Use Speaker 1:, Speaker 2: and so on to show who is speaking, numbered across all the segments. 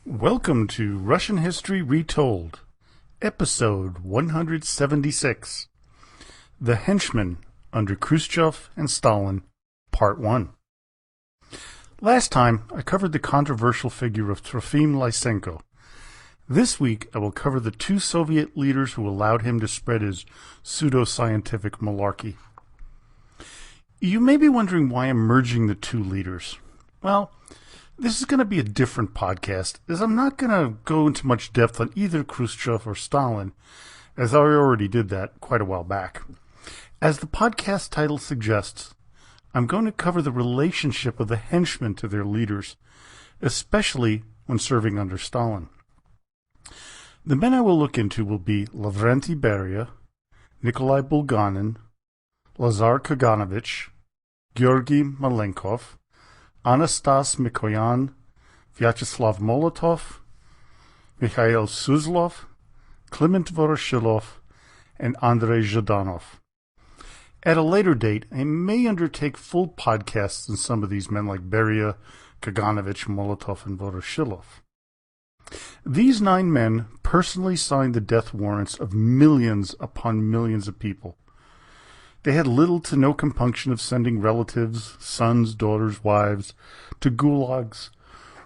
Speaker 1: Welcome to Russian History Retold, Episode 176, The Henchmen under Khrushchev and Stalin, Part 1. Last time, I covered the controversial figure of Trofim Lysenko. This week, I will cover the two Soviet leaders who allowed him to spread his pseudo-scientific malarkey. You may be wondering why I'm merging the two leaders. Well, this is going to be a different podcast, as I'm not going to go into much depth on either Khrushchev or Stalin, as I already did that quite a while back. As the podcast title suggests, I'm going to cover the relationship of the henchmen to their leaders, especially when serving under Stalin. The men I will look into will be Lavrenti Beria, Nikolai Bulganin, Lazar Kaganovich, Georgy Malenkov, Anastas Mikoyan, Vyacheslav Molotov, Mikhail Suzlov, Klement Voroshilov, and Andrei Zhdanov. At a later date, I may undertake full podcasts on some of these men like Beria, Kaganovich, Molotov, and Voroshilov. These 9 men personally signed the death warrants of millions upon millions of people. They had little to no compunction of sending relatives, sons, daughters, wives, to gulags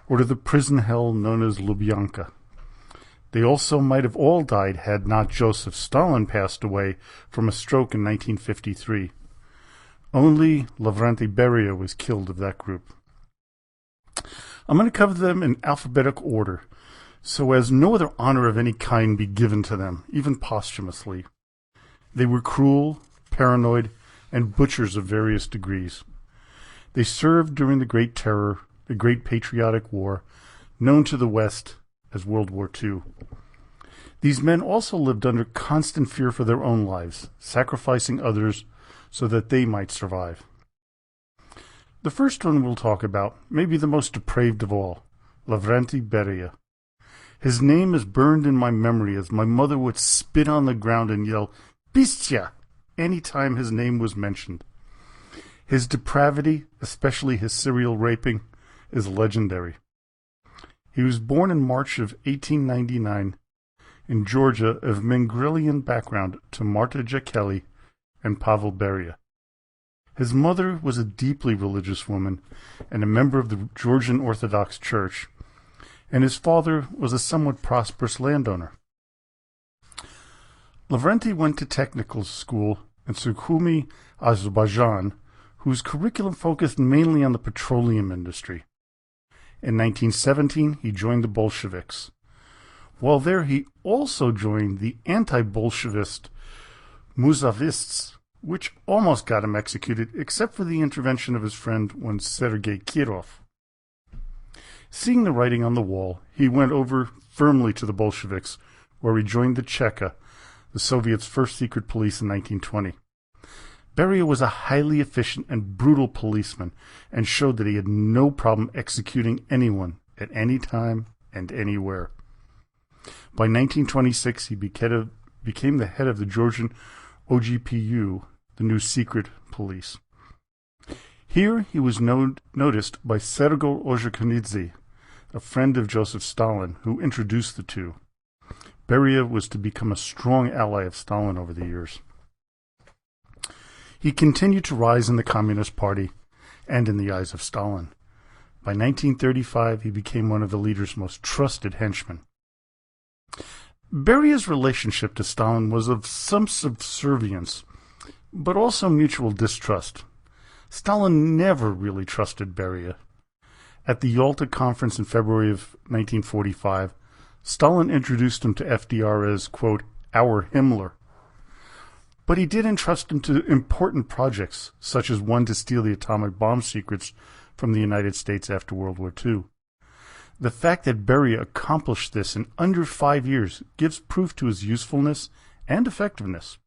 Speaker 1: or to the prison hell known as Lubyanka. They also might have all died had not Joseph Stalin passed away from a stroke in 1953. Only Lavrenti Beria was killed of that group. I'm going to cover them in alphabetical order, so as no other honor of any kind be given to them, even posthumously. They were cruel, paranoid, and butchers of various degrees. They served during the Great Terror, the Great Patriotic War, known to the West as World War II. These men also lived under constant fear for their own lives, sacrificing others so that they might survive. The first one we'll talk about may be the most depraved of all, Lavrenti Beria. His name is burned in my memory as my mother would spit on the ground and yell, "Bistya!" any time his name was mentioned. His depravity, especially his serial raping, is legendary. He was born in March of 1899 in Georgia of Mengelian background to Marta Jakeli and Pavel Beria. His mother was a deeply religious woman and a member of the Georgian Orthodox Church, and his father was a somewhat prosperous landowner. Lavrenti went to technical school in Sukhumi, Azerbaijan, whose curriculum focused mainly on the petroleum industry. In 1917, he joined the Bolsheviks. While there, he also joined the anti-Bolshevist Muzavists, which almost got him executed, except for the intervention of his friend one Sergei Kirov. Seeing the writing on the wall, he went over firmly to the Bolsheviks, where he joined the Cheka, the Soviets' first secret police in 1920. Beria was a highly efficient and brutal policeman and showed that he had no problem executing anyone at any time and anywhere. By 1926, he became the head of the Georgian OGPU, the new secret police. Here he was noticed by Sergo Ozhekonidze, a friend of Joseph Stalin, who introduced the two. Beria was to become a strong ally of Stalin over the years. He continued to rise in the Communist Party and in the eyes of Stalin. By 1935, he became one of the leader's most trusted henchmen. Beria's relationship to Stalin was of some subservience, but also mutual distrust. Stalin never really trusted Beria. At the Yalta Conference in February of 1945, Stalin introduced him to FDR as, quote, our Himmler. But he did entrust him to important projects, such as one to steal the atomic bomb secrets from the United States after World War II. The fact that Beria accomplished this in under 5 years gives proof to his usefulness and effectiveness.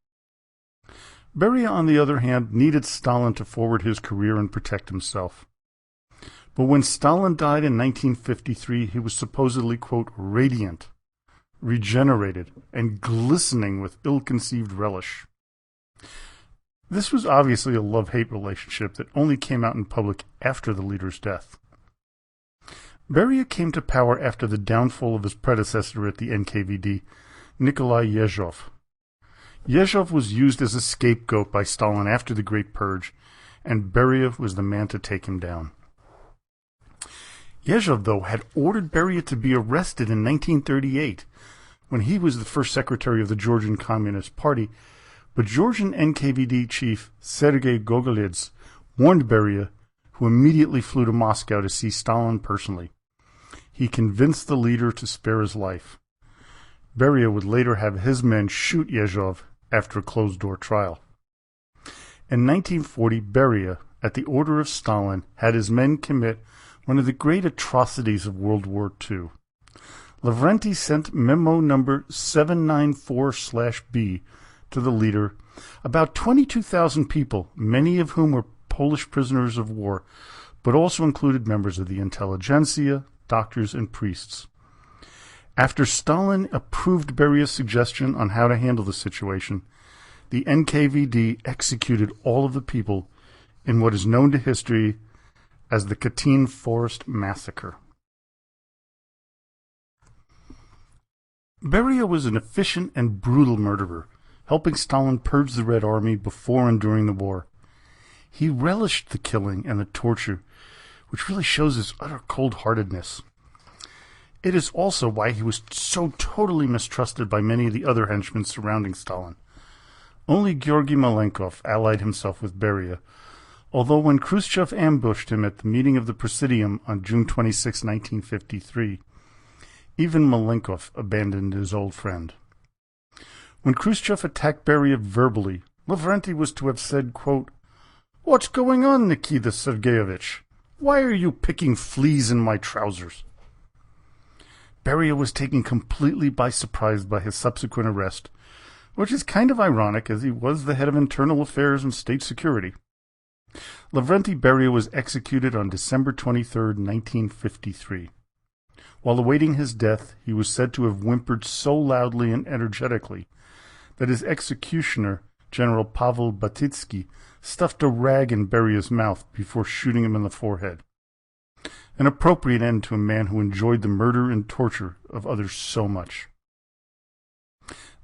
Speaker 1: Beria, on the other hand, needed Stalin to forward his career and protect himself. But when Stalin died in 1953, he was supposedly, quote, radiant, regenerated, and glistening with ill-conceived relish. This was obviously a love-hate relationship that only came out in public after the leader's death. Beria came to power after the downfall of his predecessor at the NKVD, Nikolai Yezhov. Yezhov was used as a scapegoat by Stalin after the Great Purge, and Beria was the man to take him down. Yezhov, though, had ordered Beria to be arrested in 1938, when he was the first secretary of the Georgian Communist Party, but Georgian NKVD chief Sergei Gogolidze warned Beria, who immediately flew to Moscow to see Stalin personally. He convinced the leader to spare his life. Beria would later have his men shoot Yezhov after a closed-door trial. In 1940, Beria, at the order of Stalin, had his men commit one of the great atrocities of World War II. Lavrenti sent memo number 794/B to the leader. About 22,000 people, many of whom were Polish prisoners of war, but also included members of the intelligentsia, doctors, and priests. After Stalin approved Beria's suggestion on how to handle the situation, the NKVD executed all of the people in what is known to history as the Katyn Forest Massacre. Beria was an efficient and brutal murderer, helping Stalin purge the Red Army before and during the war. He relished the killing and the torture, which really shows his utter cold-heartedness. It is also why he was so totally mistrusted by many of the other henchmen surrounding Stalin. Only Georgy Malenkov allied himself with Beria, although when Khrushchev ambushed him at the meeting of the Presidium on June 26, 1953, even Malenkov abandoned his old friend. When Khrushchev attacked Beria verbally, Lavrenti was to have said, quote, "What's going on, Nikita Sergeyevich? Why are you picking fleas in my trousers?" Beria was taken completely by surprise by his subsequent arrest, which is kind of ironic as he was the head of internal affairs and state security. Lavrenti Beria was executed on December 23, 1953. While awaiting his death, he was said to have whimpered so loudly and energetically that his executioner, General Pavel Batitsky, stuffed a rag in Beria's mouth before shooting him in the forehead. An appropriate end to a man who enjoyed the murder and torture of others so much.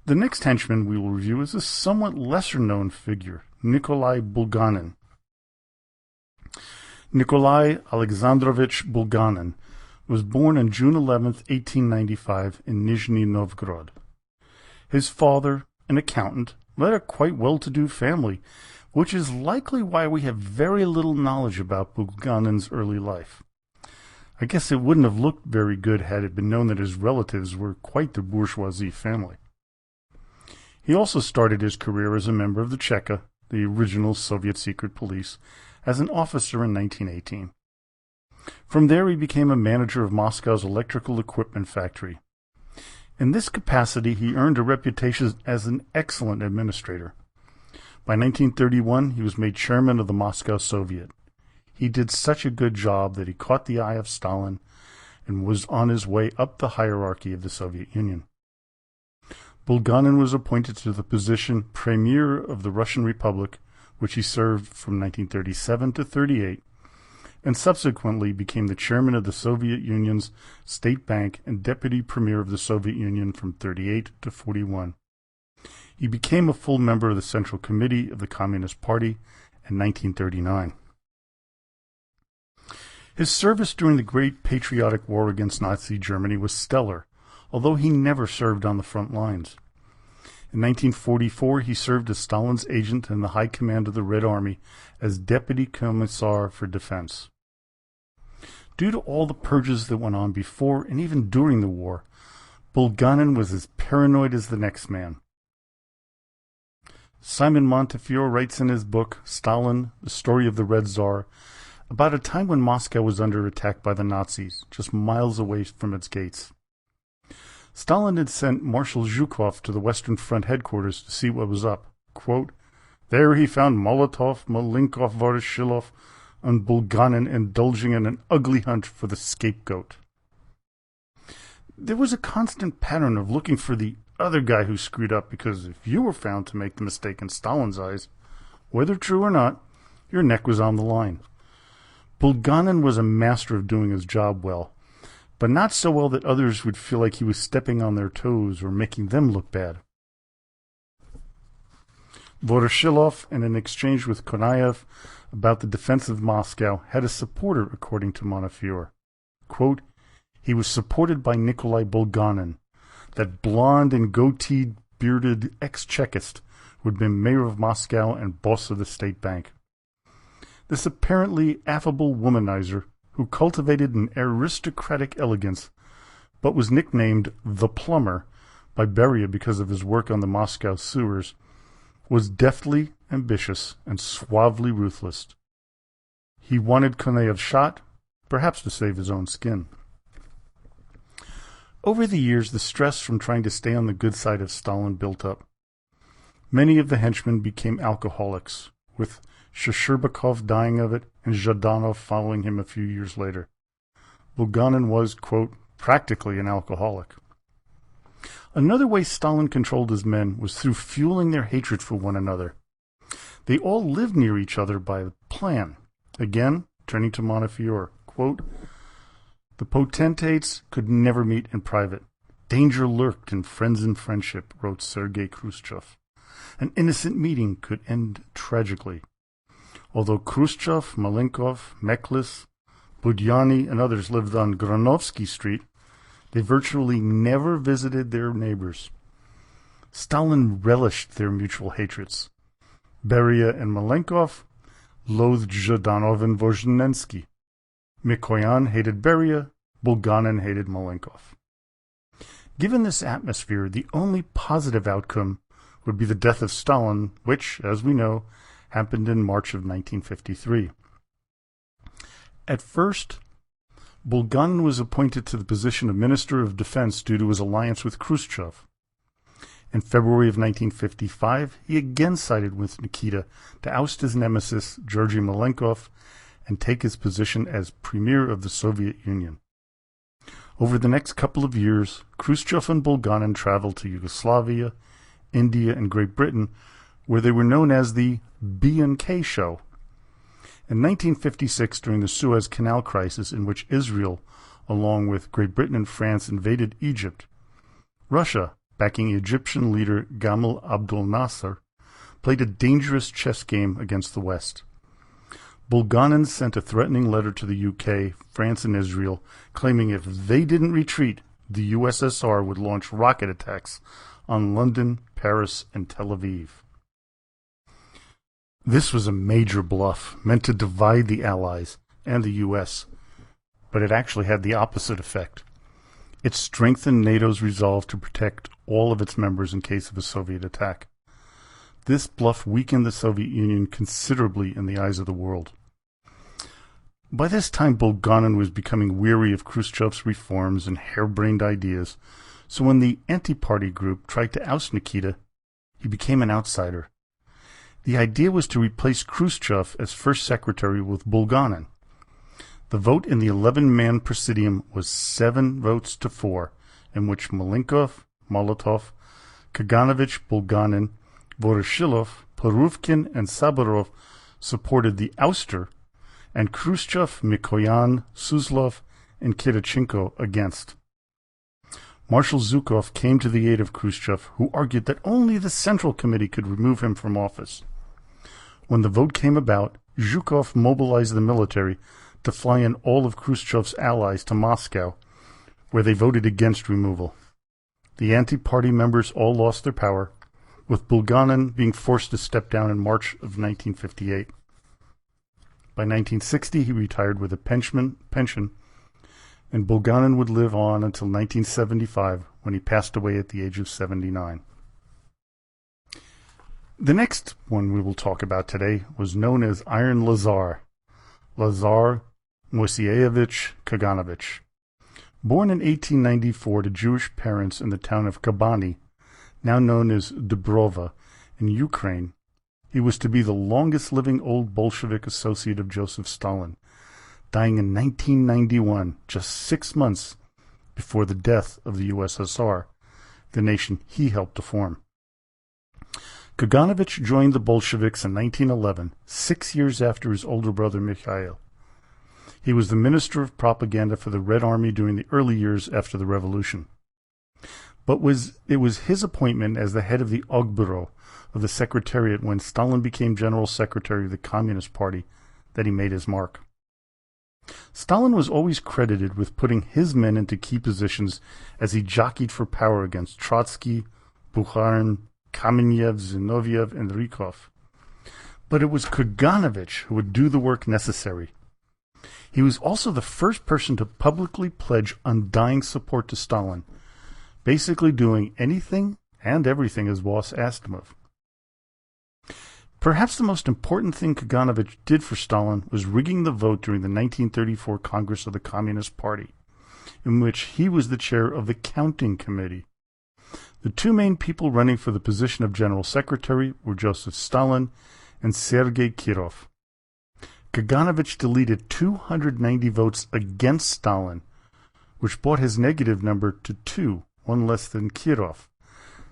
Speaker 1: The next henchman we will review is a somewhat lesser-known figure, Nikolai Bulganin. Nikolai Alexandrovich Bulganin was born on June 11, 1895, in Nizhny Novgorod. His father, an accountant, led a quite well-to-do family, which is likely why we have very little knowledge about Bulganin's early life. I guess it wouldn't have looked very good had it been known that his relatives were quite the bourgeoisie family. He also started his career as a member of the Cheka, the original Soviet secret police, as an officer in 1918. From there he became a manager of Moscow's electrical equipment factory. In this capacity he earned a reputation as an excellent administrator. By 1931 he was made chairman of the Moscow Soviet. He did such a good job that he caught the eye of Stalin and was on his way up the hierarchy of the Soviet Union. Bulganin was appointed to the position Premier of the Russian Republic, which he served from 1937 to 1938, and subsequently became the chairman of the Soviet Union's State Bank and deputy premier of the Soviet Union from 1938 to 1941. He became a full member of the Central Committee of the Communist Party in 1939. His service during the Great Patriotic War against Nazi Germany was stellar, although he never served on the front lines. In 1944, he served as Stalin's agent in the High Command of the Red Army as Deputy Commissar for Defense. Due to all the purges that went on before and even during the war, Bulganin was as paranoid as the next man. Simon Montefiore writes in his book, Stalin, The Story of the Red Tsar, about a time when Moscow was under attack by the Nazis, just miles away from its gates. Stalin had sent Marshal Zhukov to the Western Front headquarters to see what was up. Quote, "There he found Molotov, Malenkov, Voroshilov, and Bulganin indulging in an ugly hunt for the scapegoat." There was a constant pattern of looking for the other guy who screwed up, because if you were found to make the mistake in Stalin's eyes, whether true or not, your neck was on the line. Bulganin was a master of doing his job well, but not so well that others would feel like he was stepping on their toes or making them look bad. Voroshilov, in an exchange with Konayev about the defense of Moscow, had a supporter, according to Montefiore. Quote, he was supported by Nikolai Bulganin, that blond and goateed bearded ex-Chekist who had been mayor of Moscow and boss of the state bank. This apparently affable womanizer, who cultivated an aristocratic elegance, but was nicknamed the Plumber by Beria because of his work on the Moscow sewers, was deftly ambitious and suavely ruthless. He wanted Konayev shot, perhaps to save his own skin. Over the years, the stress from trying to stay on the good side of Stalin built up. Many of the henchmen became alcoholics, with Shcherbakov dying of it and Zhadanov following him a few years later. Bulganin was, quote, practically an alcoholic. Another way Stalin controlled his men was through fueling their hatred for one another. They all lived near each other by plan. Again, turning to Montefiore, quote, the potentates could never meet in private. Danger lurked in friends and friendship, wrote Sergei Khrushchev. An innocent meeting could end tragically. Although Khrushchev, Malenkov, Meklis, Budyani, and others lived on Granovsky Street, they virtually never visited their neighbors. Stalin relished their mutual hatreds. Beria and Malenkov loathed Zhadanov and Vozhnensky. Mikoyan hated Beria, Bulganin hated Malenkov. Given this atmosphere, the only positive outcome would be the death of Stalin, which, as we know, happened in March of 1953. At first, Bulganin was appointed to the position of Minister of Defense due to his alliance with Khrushchev. In February of 1955, he again sided with Nikita to oust his nemesis, Georgy Malenkov, and take his position as Premier of the Soviet Union. Over the next couple of years, Khrushchev and Bulganin traveled to Yugoslavia, India, and Great Britain, where they were known as the B&K Show. In 1956, during the Suez Canal crisis, in which Israel, along with Great Britain and France, invaded Egypt, Russia, backing Egyptian leader Gamal Abdel Nasser, played a dangerous chess game against the West. Bulganin sent a threatening letter to the UK, France, and Israel, claiming if they didn't retreat, the USSR would launch rocket attacks on London, Paris, and Tel Aviv. This was a major bluff meant to divide the Allies and the US, but it actually had the opposite effect. It strengthened NATO's resolve to protect all of its members in case of a Soviet attack. This bluff weakened the Soviet Union considerably in the eyes of the world. By this time, Bulganin was becoming weary of Khrushchev's reforms and harebrained ideas, so when the anti-party group tried to oust Nikita, he became an outsider. The idea was to replace Khrushchev as first secretary with Bulganin. The vote in the 11-man presidium was 7 votes to 4, in which Malenkov, Molotov, Kaganovich, Bulganin, Voroshilov, Peruvkin, and Saburov supported the ouster, and Khrushchev, Mikoyan, Suslov, and Kirichenko against. Marshal Zhukov came to the aid of Khrushchev, who argued that only the Central Committee could remove him from office. When the vote came about, Zhukov mobilized the military to fly in all of Khrushchev's allies to Moscow, where they voted against removal. The anti-party members all lost their power, with Bulganin being forced to step down in March of 1958. By 1960, he retired with a pension, and Bulganin would live on until 1975, when he passed away at the age of 79. The next one we will talk about today was known as Iron Lazar, Lazar Moiseyevich Kaganovich. Born in 1894 to Jewish parents in the town of Kabani, now known as Dubrova, in Ukraine, he was to be the longest-living old Bolshevik associate of Joseph Stalin, dying in 1991, just 6 months before the death of the USSR, the nation he helped to form. Kaganovich joined the Bolsheviks in 1911, 6 years after his older brother Mikhail. He was the Minister of Propaganda for the Red Army during the early years after the Revolution. But it was his appointment as the head of the Orgbureau of the Secretariat when Stalin became General Secretary of the Communist Party that he made his mark. Stalin was always credited with putting his men into key positions as he jockeyed for power against Trotsky, Bukharin, Kamenev, Zinoviev, and Rykov. But it was Kaganovich who would do the work necessary. He was also the first person to publicly pledge undying support to Stalin, basically doing anything and everything his boss asked him of. Perhaps the most important thing Kaganovich did for Stalin was rigging the vote during the 1934 Congress of the Communist Party, in which he was the chair of the counting committee. The two main people running for the position of General Secretary were Joseph Stalin and Sergei Kirov. Kaganovich deleted 290 votes against Stalin, which brought his negative number to 2, one less than Kirov.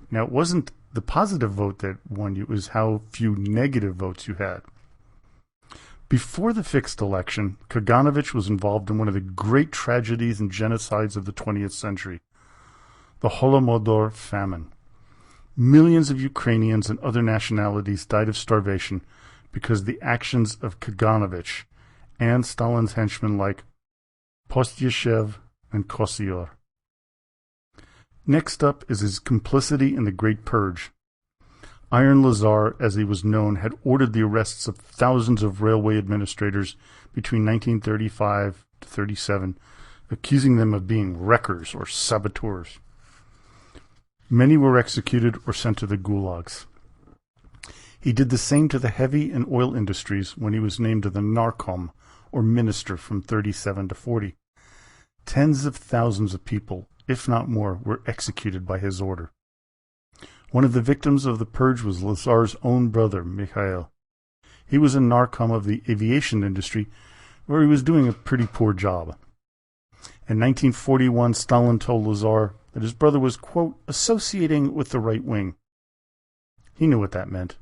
Speaker 1: Now, it wasn't the positive vote that won you, it was how few negative votes you had. Before the fixed election, Kaganovich was involved in one of the great tragedies and genocides of the 20th century, the Holodomor famine. Millions of Ukrainians and other nationalities died of starvation because of the actions of Kaganovich and Stalin's henchmen like Postyshev and Kosyor. Next up is his complicity in the Great Purge. Iron Lazar, as he was known, had ordered the arrests of thousands of railway administrators between 1935 to 37, accusing them of being wreckers or saboteurs. Many were executed or sent to the gulags. He did the same to the heavy and oil industries when he was named to the Narkom, or minister, from 37 to 40. Tens of thousands of people, if not more, were executed by his order. One of the victims of the purge was Lazar's own brother, Mikhail. He was a Narkom of the aviation industry, where he was doing a pretty poor job. In 1941, Stalin told Lazar that his brother was, quote, associating with the right wing. He knew what that meant.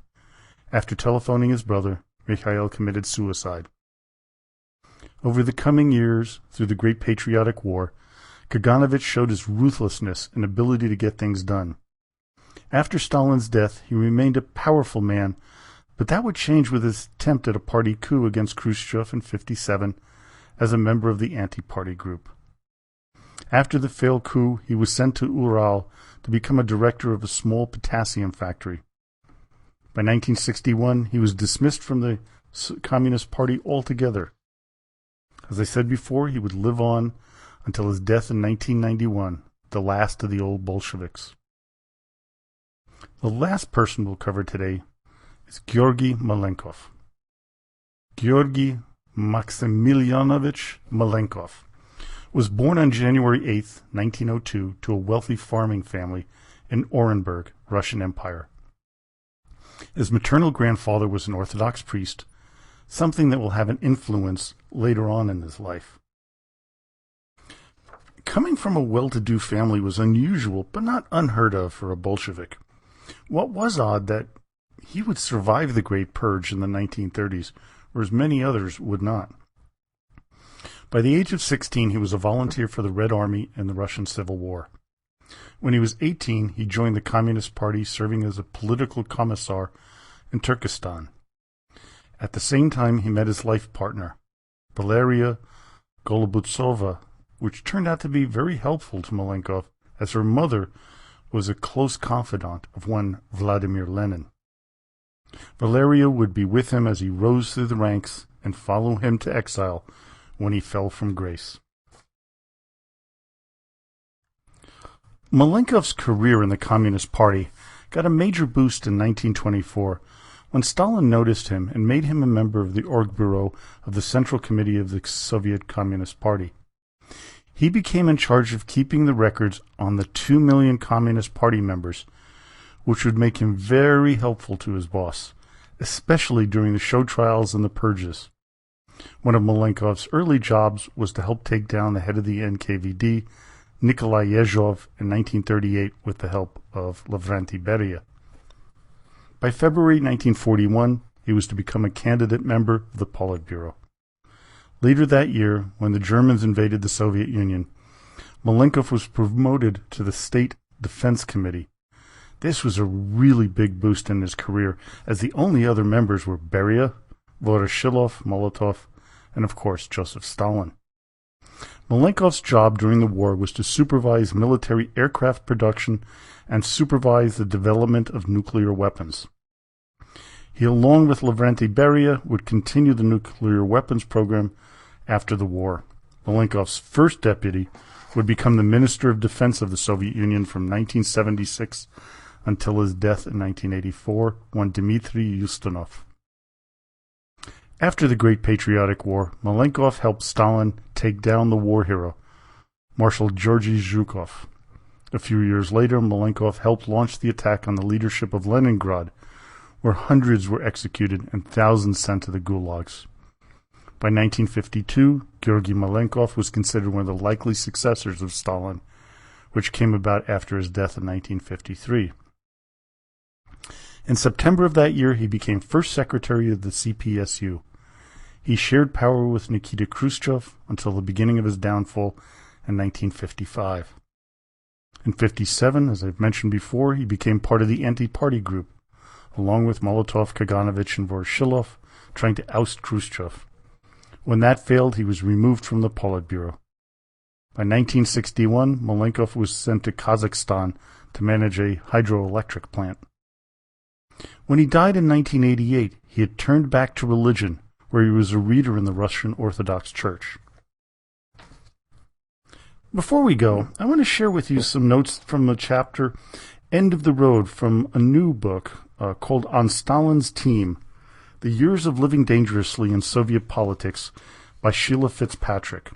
Speaker 1: After telephoning his brother, Mikhail committed suicide. Over the coming years, through the Great Patriotic War, Kaganovich showed his ruthlessness and ability to get things done. After Stalin's death, he remained a powerful man, but that would change with his attempt at a party coup against Khrushchev in 1957 as a member of the anti-party group. After the failed coup, he was sent to Ural to become a director of a small potassium factory. By 1961, he was dismissed from the Communist Party altogether. As I said before, he would live on until his death in 1991, the last of the old Bolsheviks. The last person we'll cover today is Georgy Malenkov. Georgy Maximilianovich Malenkov was born on January 8, 1902, to a wealthy farming family in Orenburg, Russian Empire. His maternal grandfather was an Orthodox priest, something that will have an influence later on in his life. Coming from a well-to-do family was unusual, but not unheard of for a Bolshevik. What was odd that he would survive the Great Purge in the 1930s, whereas many others would not. By the age of 16, he was a volunteer for the Red Army in the Russian Civil War. When he was 18, he joined the Communist Party, serving as a political commissar in Turkestan. At the same time, he met his life partner, Valeria Golubutsova, which turned out to be very helpful to Malenkov, as her mother was a close confidant of one Vladimir Lenin. Valeria would be with him as he rose through the ranks and follow him to exile when he fell from grace. Malenkov's career in the Communist Party got a major boost in 1924 when Stalin noticed him and made him a member of the Orgbureau of the Central Committee of the Soviet Communist Party. He became in charge of keeping the records on the 2 million Communist Party members, which would make him very helpful to his boss, especially during the show trials and the purges. One of Malenkov's early jobs was to help take down the head of the NKVD, Nikolai Yezhov, in 1938 with the help of Lavrenti Beria. By February 1941, he was to become a candidate member of the Politburo. Later that year, when the Germans invaded the Soviet Union, Malenkov was promoted to the State Defense Committee. This was a really big boost in his career, as the only other members were Beria, Voroshilov, Molotov, and of course Joseph Stalin. Malenkov's job during the war was to supervise military aircraft production and supervise the development of nuclear weapons. He, along with Lavrenti Beria, would continue the nuclear weapons program after the war. Malenkov's first deputy would become the Minister of Defense of the Soviet Union from 1976 until his death in 1984, one Dmitry Ustinov. After the Great Patriotic War, Malenkov helped Stalin take down the war hero, Marshal Georgy Zhukov. A few years later, Malenkov helped launch the attack on the leadership of Leningrad, where hundreds were executed and thousands sent to the gulags. By 1952, Georgy Malenkov was considered one of the likely successors of Stalin, which came about after his death in 1953. In September of that year, he became first secretary of the CPSU. He shared power with Nikita Khrushchev until the beginning of his downfall in 1955. In 1957, as I've mentioned before, he became part of the anti-party group, along with Molotov, Kaganovich, and Voroshilov, trying to oust Khrushchev. When that failed, he was removed from the Politburo. By 1961, Malenkov was sent to Kazakhstan to manage a hydroelectric plant. When he died in 1988, he had turned back to religion, where he was a reader in the Russian Orthodox Church. Before we go, I want to share with you some notes from the chapter End of the Road from a new book called On Stalin's Team, The Years of Living Dangerously in Soviet Politics by Sheila Fitzpatrick.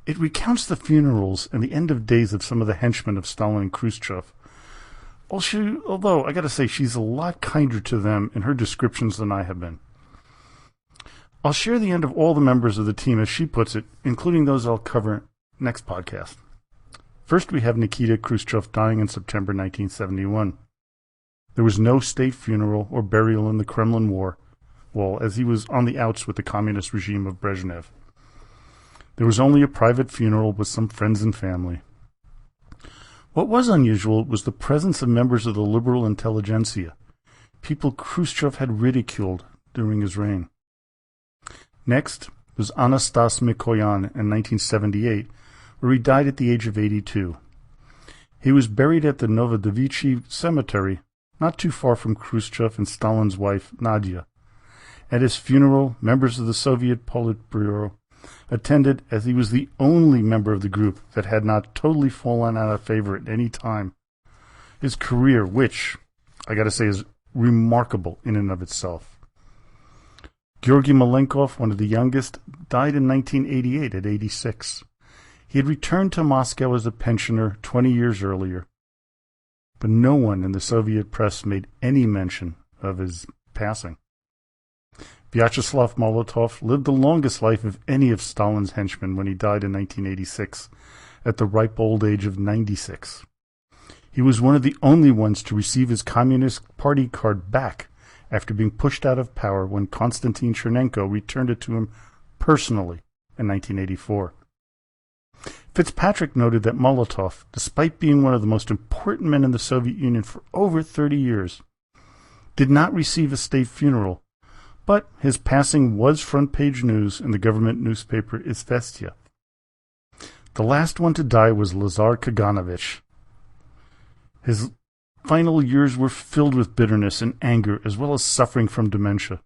Speaker 1: It recounts the funerals and the end of days of some of the henchmen of Stalin and Khrushchev. Although, I gotta say, she's a lot kinder to them in her descriptions than I have been. I'll share the end of all the members of the team, as she puts it, including those I'll cover next podcast. First, we have Nikita Khrushchev dying in September 1971. There was no state funeral or burial in the Kremlin wall, as he was on the outs with the communist regime of Brezhnev. There was only a private funeral with some friends and family. What was unusual was the presence of members of the liberal intelligentsia, people Khrushchev had ridiculed during his reign. Next was Anastas Mikoyan in 1978, where he died at the age of 82. He was buried at the Novodevichy Cemetery, not too far from Khrushchev and Stalin's wife, Nadia. At his funeral, members of the Soviet Politburo attended, as he was the only member of the group that had not totally fallen out of favor at any time. His career, which, I gotta say, is remarkable in and of itself. Georgy Malenkov, one of the youngest, died in 1988 at 86. He had returned to Moscow as a pensioner 20 years earlier, but no one in the Soviet press made any mention of his passing. Vyacheslav Molotov lived the longest life of any of Stalin's henchmen when he died in 1986, at the ripe old age of 96. He was one of the only ones to receive his Communist Party card back after being pushed out of power when Konstantin Chernenko returned it to him personally in 1984. Fitzpatrick noted that Molotov, despite being one of the most important men in the Soviet Union for over 30 years, did not receive a state funeral, but his passing was front-page news in the government newspaper Izvestia. The last one to die was Lazar Kaganovich. His final years were filled with bitterness and anger, as well as suffering from dementia.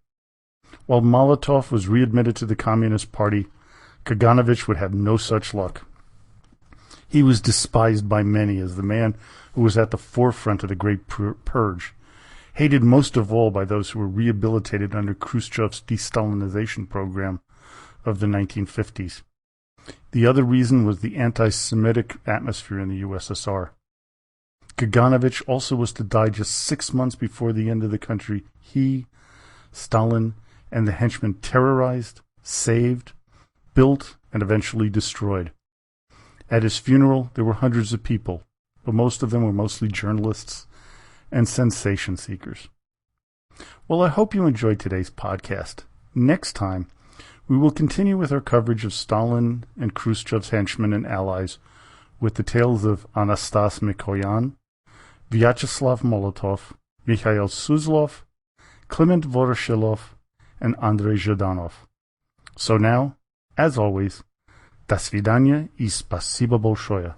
Speaker 1: While Molotov was readmitted to the Communist Party, Kaganovich would have no such luck. He was despised by many as the man who was at the forefront of the Great Purge, hated most of all by those who were rehabilitated under Khrushchev's de-Stalinization program of the 1950s. The other reason was the anti-Semitic atmosphere in the USSR. Kaganovich also was to die just 6 months before the end of the country he, Stalin, and the henchmen terrorized, saved, built, and eventually destroyed. At his funeral, there were hundreds of people, but most of them were mostly journalists and sensation seekers. Well, I hope you enjoyed today's podcast. Next time, We will continue with our coverage of Stalin and Khrushchev's henchmen and allies with the tales of Anastas Mikoyan, Vyacheslav Molotov, Mikhail Suslov, Klement Voroshilov, and Andrei Zhdanov. So now, as always, до свидания и спасибо большое.